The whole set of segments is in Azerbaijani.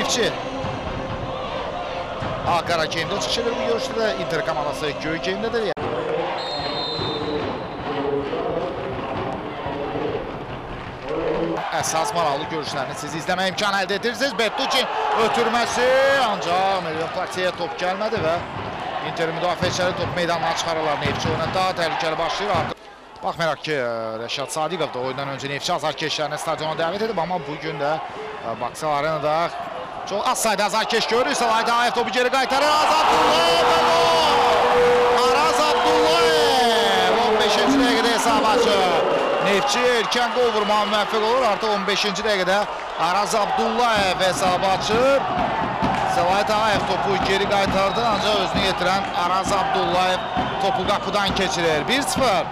Neftçi. Qara geyimdə çıxış edir bu görüşdə də. Inter komandası göy geyimdədir. Əsas maraqlı görüşlərini siz izləmə imkan əldə edirsiniz. Bertucci ötürməsi, ancaq Melvin Platiyə top gəlmədi və Inter müdafiəçiləri top meydanına çıxarırlar. Neftçi oyuna daha təhlükəli başlayır artıq. Baxmayaraq ki, Rəşad Sadiqov da oyundan öncə Neftçi azarkeşlərini stadiona dəvət edib, amma bugün də Baksal Arenada çox az sayda azarkeş görürük. Səlahiyyət Ağayev topu geri qaytarır. Araz Abdullayev 15-ci dəqiqədə hesab açır. Neftçi erkən qol vurmağa müvəffəq olur. Artıq 15-ci dəqiqədə Araz Abdullayev hesab açır. Səlahiyyət Ağayev topu geri qaytardı, ancaq özünü yetirən Araz Abdullayev topu qapıdan keçirir. 1-0.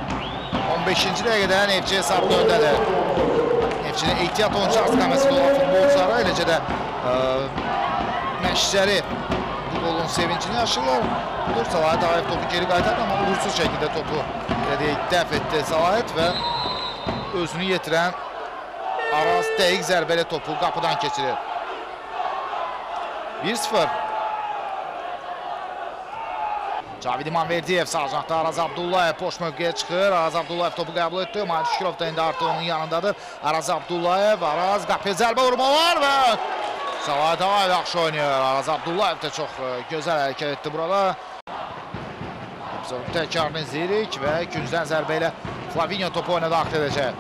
15-ci dəqiqədə Neftçi hesabda öndədir. Neftçinin ehtiyat oyuncu arxaməsi olan futbolçuları, eləcə də məşqçiləri bu qolun sevincini yaşırlar. Budur, Səlahiyyət Ağayev topu geri qaytardı, amma uğursuz şəkildə topu dəf etdi Səlahiyyət və özünü yetirən Araz dəqiq zərbələ topu qapıdan keçirir. 1-0. Cavid İmanverdiyev sağcaqda Araz Abdullayev boş mövqeyə çıxır. Araz Abdullayev topu qəbul etdi. Mahir Şükürov da indi artıq onun yanındadır. Araz Abdullayev, Araz qapıya zərbə vurmalar və Səlahiyyət Ağayev yaxşı oynayır. Araz Abdullayev də çox gözəl hərəkət etdi burada. Təkrarını izləyirik və küncdən zərbə ilə Flavinho topu oyuna daxil edəcək.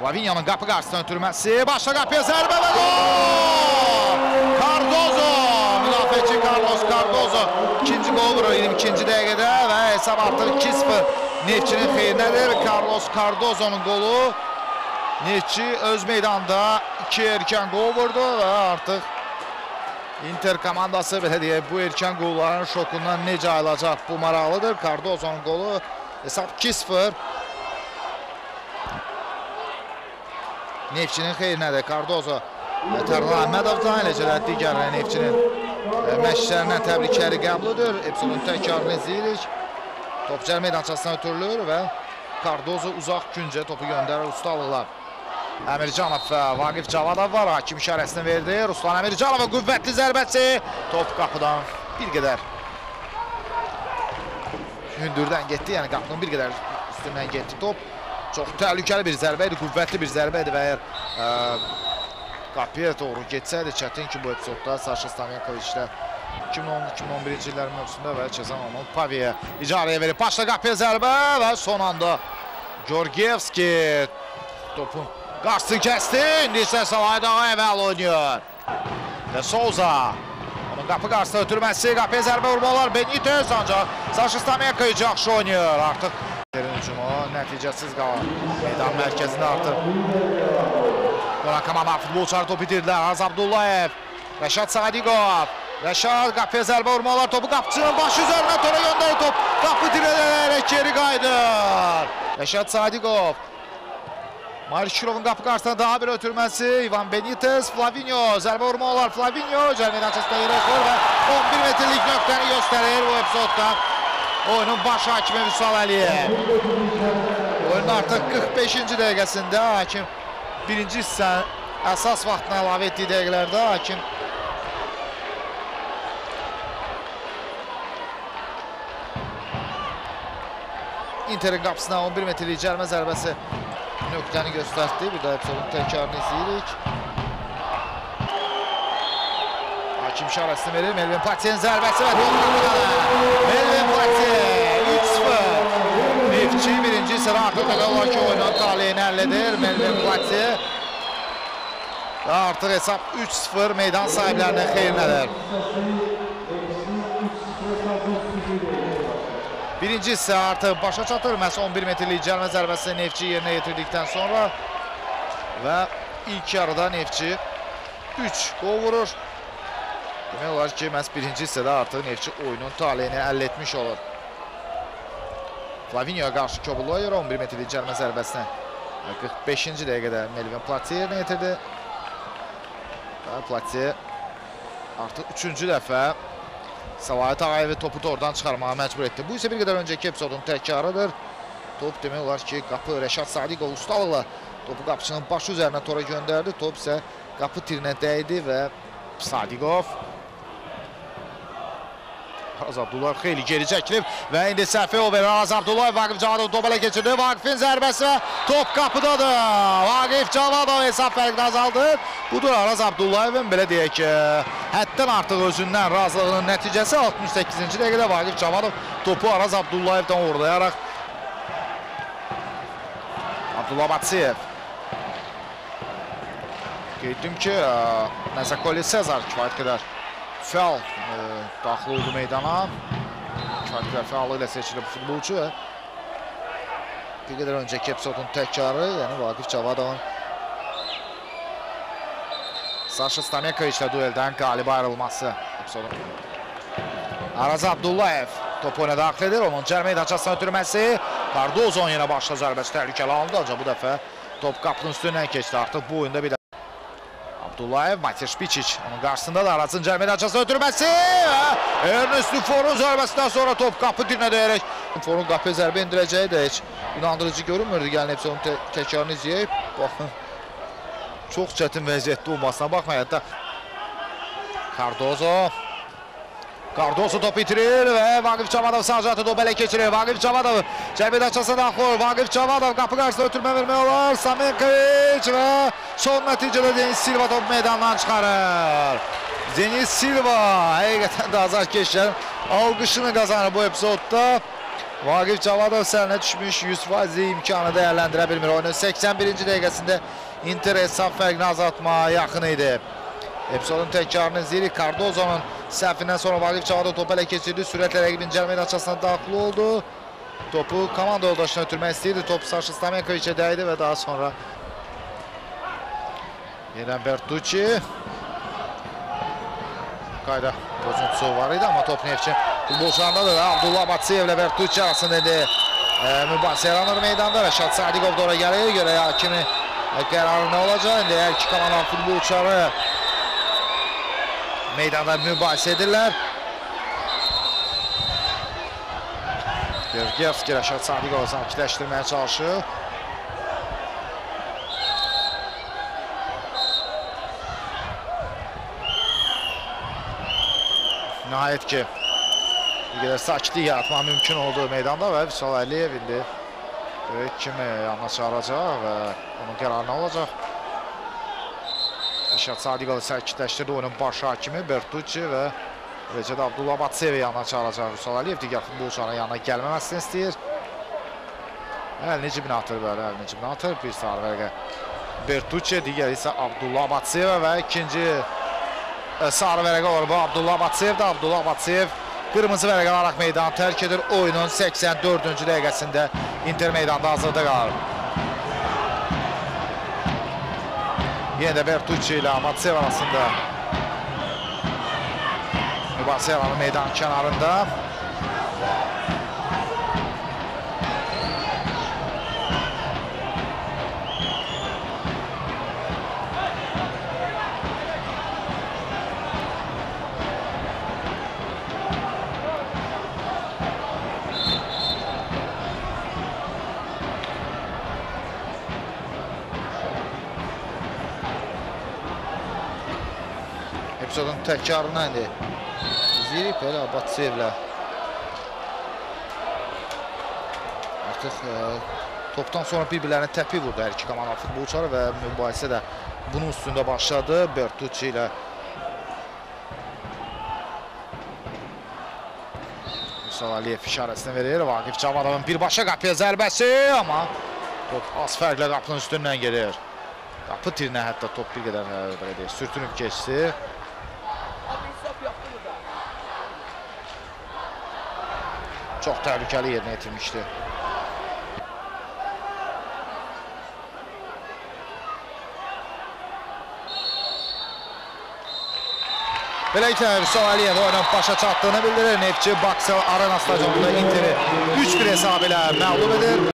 Flavinho'nun qapı qarşısına ötürməsi, başla qapıya zərbə və gol! Cardozo! Müdafiəçi Carlos Cardozo ikinci gol vurur 22-ci dəqiqədə və hesab artıq 2-0 Neftçinin xeyrinədir. Carlos Cardozo'nun qolu. Neftçi öz meydanda 2 erkən gol vurdu və artıq Inter komandası belə deyək, bu erkən qolların şokundan necə ayılacaq bu maraqlıdır. Cardozo'nun qolu hesab 2-0. Neftçinin xeyrinədir. Cardozo Tərlan Əhmədovdan, eləcə də digər Neftçinin məşqçilərindən təbrikləri qəbul edir. Epsilon təkrarını izləyirik. Top cəl meydançasına ötürülür və Cardozo uzaq küncə topu göndərir ustalıqlar. Əmircanov və Vaqif Cavadov var. Hakim işarəsini verdi. Ruslan Əmircanova qüvvətli zərbəsi. Top qapıdan bir qədər hündürdən getdi. Yəni qapının bir qədər üstündən getdi top. Çox təhlükəli bir zərbə idi, qüvvətli bir zərbə idi və əgər qapıya doğru getsəydi, çətin ki bu epizodda Saşa Stamenkoviçlə 2010-2011-ci illərin mövzusunda və Çezan Olmalı Paviyə icarəyə verib. Başla qapıya zərbə və son anda Georgievski topun qarşısını kəsdi. İndi isə Səlahiyyət Ağayev əl oynuyor. Və Souza. Onun qapı qarşısına ötürməsi, qapıya zərbə vurmalar. Benitez ancaq Saşa Stamenkoviç yaxşı oynuyor. Artıq hücumu nəticəsiz qalır. Meydan mərkəzində artıq Qoran komanda futbolçuları topu itirdilər. Araz Abdullayev, Rəşad Sadiqov. Rəşad qapıya zərbə vurmalar. Topu qapıcının başı üzərinə tora göndərir top. Qapı dirələrək geri qayıdır. Rəşad Sadiqov. Mahir Şükirovun qapı qarşısına daha bir ötürməsi. İvan Benitez, Flavinho. Zərbə vurmalar. Flavinho cəl meydançasında yerə qoyur və 11 metrlik nöqtəni göstərir bu epizodda. Oyunun baş hakimi Vüsal Əliyev. Oyunun artıq 45-ci dəqiqəsində hakim birinci hissə əsas vaxtına əlavə etdiyi dəqiqələrdə hakim Interin qapısına 11 metrlik cərmə zərbəsi nöqtəni göstərdi. Bir də epizodun təkrarını izləyirik. Hakim işarəsini verir. Melvin Platiye'nin zərbəsi və Melvin Platiye 3-0. Neftçi birinci sıra artıq elə olar ki oyunun taleyini həll edir. Melvin Platiye və artıq hesab 3-0 meydan sahiblərinin xeyrinədir. Birinci hissə artıq başa çatır. Məhz 11 metrlik cəlmə zərbəsi Neftçi yerinə yetirdikdən sonra və ilk yarıda Neftçi 3 gol vurur. Demək olar ki, məhz birinci hissədə artıq Neftçi oyunun taleyini əldə etmiş olur. Flavinho'ya qarşı Kobulaya 11 metrlik cəlmə zərbəsinə 45-ci dəqiqədə Melvin Platiye yerinə yetirdi. Və Platiye artıq 3-cü dəfə Səlahiyyət Ağayevi topu tordan çıxarmağa məcbur etdi. Bu isə bir qədər öncəki epizodun təkrarıdır. top demək olar ki, qapı Rəşad Sadiqov ustalıqla topu qapıçının başı üzərinə tora göndərdi. Top isə qapı tirinə dəydi və Sadiqov Araz Abdullayev xeyli geri çəkilib və indi səhvi o verir. Araz Abdullayev Vaqif Cavadov top ələ keçirdi. Vaqifin zərbəsi və top qapıdadır. Vaqif Cavadov hesab fərqini azaldır. Budur Araz Abdullayevin belə deyək ki, həddən artıq özündən razılığının nəticəsi. 68-ci dəqiqədə Vaqif Cavadov topu Araz Abdullayevdən uğurlayaraq Abdullah Batsiyev. Qeydim ki, Nəzəkoli Sezar kifayət qədər fəal daxil oldu meydana. Kifayət qədər fəalı ilə seçilib futbolçu və bir qədər öncəki epizodun təkrarı, yəni Vaqif Cavadovun Saşa Stamyakoviçlə dueldən qalib ayrılması epizodun. Araz Abdullayev topu oyuna daxil edir, onun cərimə meydançasına ötürməsi. Cardozo yenə başla zərbəsi təhlükəli alındı, ancaq bu dəfə top qapının üstündən keçdi. Artıq bu oyunda bir Abdullayev, Matir Şpiçiç onun qarşısında da Arazın cərimə meydançasına ötürməsi və Ernest Luforun zərbəsindən sonra top qapı dilinə dəyərək Luforun qapıya zərbə indirəcəyi də heç inandırıcı görünmürdü. Gəlin epizodun təkrarını izləyib. Baxın, çox çətin vəziyyətdə olmasına baxmayın. Hətta Cardozo topu itirir və Vaqif Cavadov Sarjantı topu ələ keçirir. Vaqif Cavadov cərimə meydançasına daxil olur. Vaqif Cavadov qapı qarşısında ötürmə vermək olar. Samenkoviç və son nəticədə Deniz Silva topu meydandan çıxarır. Deniz Silva həqiqətən də azarkeşlərin alqışını qazanır bu epizodda. Vaqif Cavadov sərinə düşmüş 100% imkanı dəyərləndirə bilmir. Oyunun 81-ci dəqiqəsində Inter hesab fərqini azaltmağa yaxın idi. Epizodun təkrarını izləyirik. Cardozonun səhvindən sonra Vaqif Cavadov topu ələ keçirdi. Sürətlə rəqibin cərimə meydançasına daxil oldu. Topu komanda yoldaşına ötürmək istəyirdi. Top Saşa Stamyakoviçə dəydi və daha sonra yenə Bertucci. Qayda pozuntusu var idi, amma top Neftçi futbolçularındadır. Abdullah Batsiyev ilə Bertucci arasında indi mübahisə yaranır meydanda. Rəşad Sadiqov da ora gəlir. Görə hakimi qərarı nə olacaq? İndi hər iki komandanın futbolçuları meydanda mübahisə edirlər. Georgievski Rəşad Sadiqovu sakitləşdirməyə çalışır. Nəhayət ki, bir qədər sakitlik yaratmaq mümkün olduğu meydanda və Vüsal Əliyev indi kimi yanına çağıracaq və onun qərarı nə olacaq? Rəşad Sadiqovu sakitləşdirdi oyunun baş hakimi Bertucci və eləcə də Abdullah Batsiyevi yanına çağıracaq Vüsal Əliyev. Digər futbolçuların yanına gəlməməsini istəyir. Əlini cibinə atır belə, əlini cibinə atır. Bir sarı vərəqə Bertucci, digər isə Abdullah Batsiyevə və ikinci sarı vərəqə olur bu Abdullah Batsiyevdə. Abdullah Batsiyev qırmızı vərəqə alaraq meydanı tərk edir. Oyunun 84-cü dəqiqəsində Inter meydanda hazırda qalır. Yenə də Bertucci ilə Batsiyev arasında mübahisə yaranır meydan kənarında. Epizodun təkrarına indi izləyirik belə Batsiyevlə. Artıq topdan sonra bir-birlərini təpi vurdu hər iki komanda futbolçuları və mübahisə də bunun üstündə başladı. Bertucci ilə Vüsal Əliyev işarəsini verir. Vaqif Cavadovun birbaşa qapıya zərbəsi, amma top az fərqlə qapının üstündən gedir. Qapı tirinə hətta top bir qədər sürtünüb keçdi. Çox təhlükəli yerinə yetirmişdi. Beləliklə Vüsal Əliyev oyunun başa çatdığını bildirir. Neftçi Baksel Arena stadionunda Interi 3-1 hesabı ilə məğlub edir.